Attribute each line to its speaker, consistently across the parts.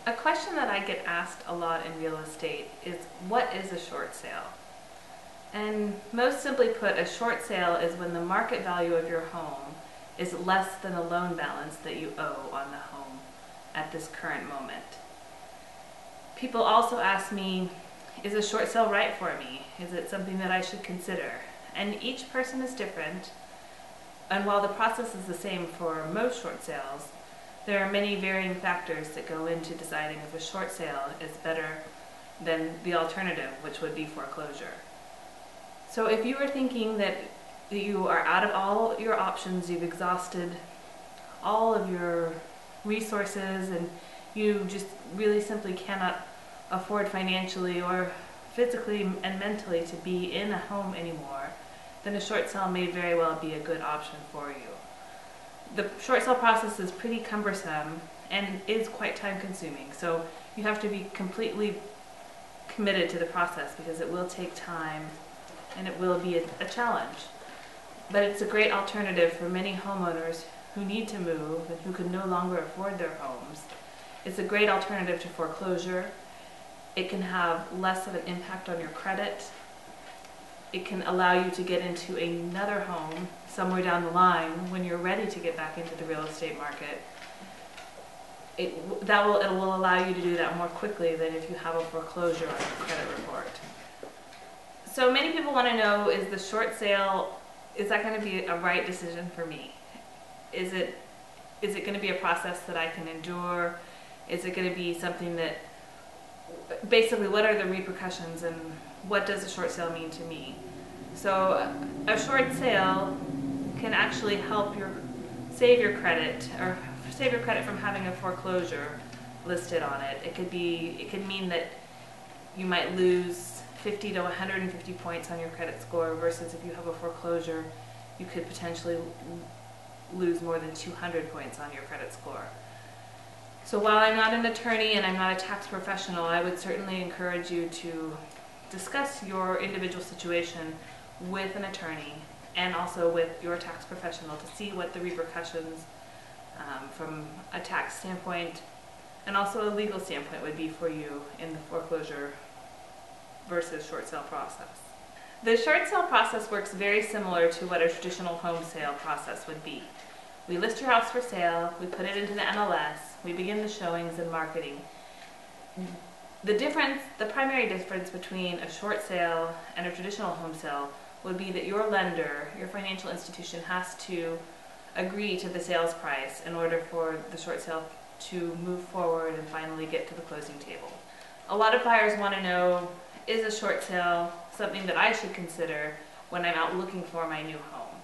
Speaker 1: A question that I get asked a lot in real estate is, what is a short sale? And most simply put, a short sale is when the market value of your home is less than the loan balance that you owe on the home at this current moment. People also ask me, is a short sale right for me? Is it something that I should consider? And each person is different, and while the process is the same for most short sales, there are many varying factors that go into deciding if a short sale is better than the alternative, which would be foreclosure. So if you are thinking that you are out of all your options, you've exhausted all of your resources, and you just really simply cannot afford financially or physically and mentally to be in a home anymore, then a short sale may very well be a good option for you. The short sale process is pretty cumbersome and is quite time consuming, so you have to be completely committed to the process because it will take time and it will be a challenge. But it's a great alternative for many homeowners who need to move and who can no longer afford their homes. It's a great alternative to foreclosure. It can have less of an impact on your credit. It can allow you to get into another home somewhere down the line when you're ready to get back into the real estate market. It will allow you to do that more quickly than if you have a foreclosure on your credit report. So many people want to know, is the short sale, is that going to be a right decision for me? Is it going to be a process that I can endure? Is it going to be something that, basically, what are the repercussions and what does a short sale mean to me? So a short sale can actually help save your credit, or save your credit from having a foreclosure listed on it. It could mean that you might lose 50 to 150 points on your credit score, versus if you have a foreclosure, you could potentially lose more than 200 points on your credit score. So while I'm not an attorney and I'm not a tax professional, I would certainly encourage you to discuss your individual situation with an attorney and also with your tax professional to see what the repercussions from a tax standpoint and also a legal standpoint would be for you in the foreclosure versus short sale process. The short sale process works very similar to what a traditional home sale process would be. We list your house for sale, we put it into the MLS, we begin the showings and marketing. The primary difference between a short sale and a traditional home sale would be that your lender, your financial institution, has to agree to the sales price in order for the short sale to move forward and finally get to the closing table. A lot of buyers want to know, is a short sale something that I should consider when I'm out looking for my new home?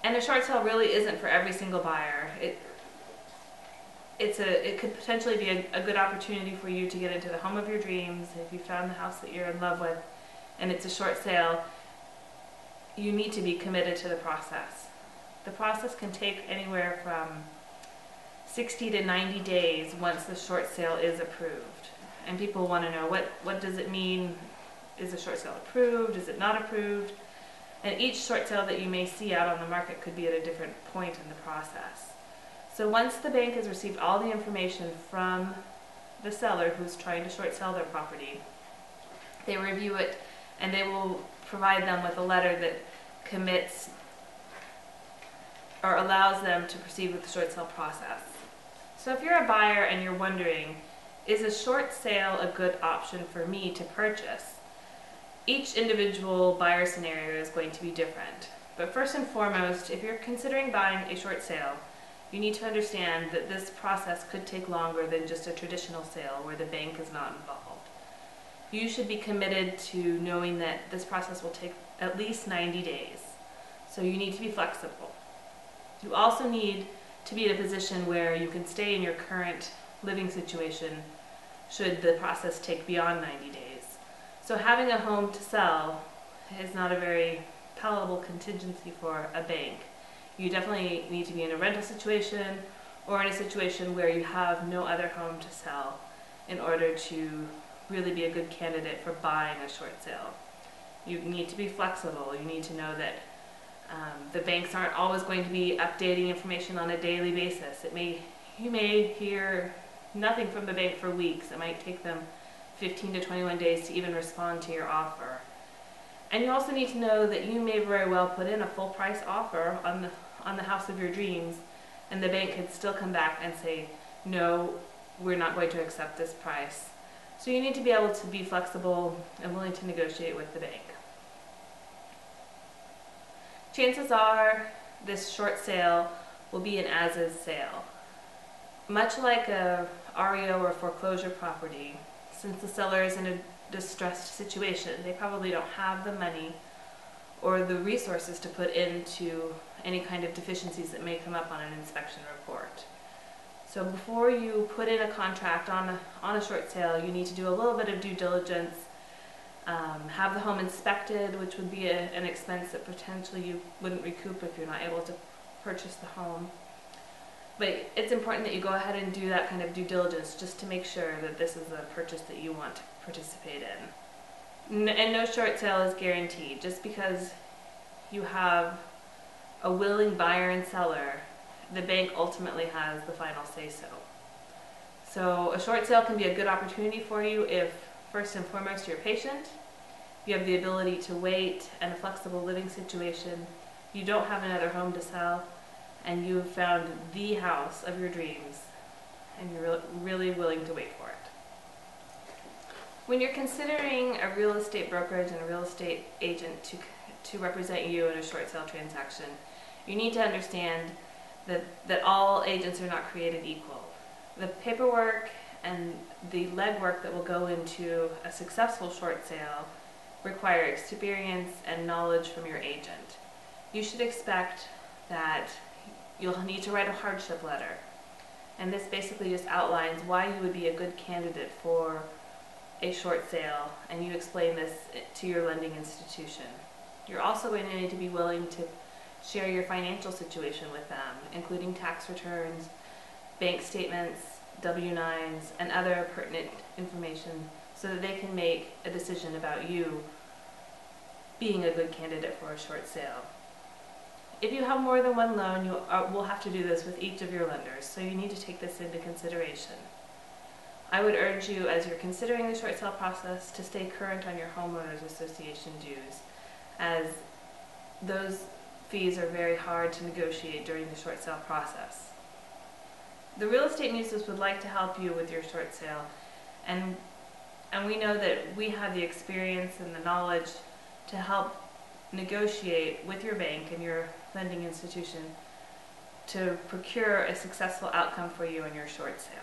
Speaker 1: And a short sale really isn't for every single buyer. It could potentially be a good opportunity for you to get into the home of your dreams. If you found the house that you're in love with and it's a short sale, you need to be committed to the process. The process can take anywhere from 60 to 90 days once the short sale is approved. And people want to know, what does it mean? Is a short sale approved? Is it not approved? And each short sale that you may see out on the market could be at a different point in the process. So once the bank has received all the information from the seller who's trying to short sell their property, they review it and they will provide them with a letter that commits or allows them to proceed with the short sale process. So if you're a buyer and you're wondering, is a short sale a good option for me to purchase? Each individual buyer scenario is going to be different. But first and foremost, if you're considering buying a short sale, you need to understand that this process could take longer than just a traditional sale where the bank is not involved. You should be committed to knowing that this process will take at least 90 days. So you need to be flexible. You also need to be in a position where you can stay in your current living situation should the process take beyond 90 days. So having a home to sell is not a very palatable contingency for a bank. You definitely need to be in a rental situation or in a situation where you have no other home to sell in order to really be a good candidate for buying a short sale. You need to be flexible. You need to know that the banks aren't always going to be updating information on a daily basis. You may hear nothing from the bank for weeks. It might take them 15 to 21 days to even respond to your offer. And you also need to know that you may very well put in a full price offer on the house of your dreams, and the bank could still come back and say, no, we're not going to accept this price. So you need to be able to be flexible and willing to negotiate with the bank. Chances are this short sale will be an as-is sale. Much like a REO or foreclosure property, since the seller is in a distressed situation, they probably don't have the money or the resources to put into any kind of deficiencies that may come up on an inspection report. So before you put in a contract on a short sale, you need to do a little bit of due diligence, have the home inspected, which would be an expense that potentially you wouldn't recoup if you're not able to purchase the home. But it's important that you go ahead and do that kind of due diligence just to make sure that this is a purchase that you want to participate in. And no short sale is guaranteed. Just because you have a willing buyer and seller, the bank ultimately has the final say-so. So a short sale can be a good opportunity for you if, first and foremost, you're patient, you have the ability to wait, and a flexible living situation, you don't have another home to sell, and you've found the house of your dreams, and you're really willing to wait for it. When you're considering a real estate brokerage and a real estate agent to represent you in a short sale transaction, you need to understand that all agents are not created equal. The paperwork and the legwork that will go into a successful short sale require experience and knowledge from your agent. You should expect that you'll need to write a hardship letter, and this basically just outlines why you would be a good candidate for a short sale, and you explain this to your lending institution. You're also going to need to be willing to share your financial situation with them, including tax returns, bank statements, W-9s, and other pertinent information so that they can make a decision about you being a good candidate for a short sale. If you have more than one loan, you will have to do this with each of your lenders, so you need to take this into consideration. I would urge you, as you're considering the short sale process, to stay current on your homeowners association dues, as those fees are very hard to negotiate during the short sale process. The Real Estate Muses would like to help you with your short sale, and we know that we have the experience and the knowledge to help negotiate with your bank and your lending institution to procure a successful outcome for you in your short sale.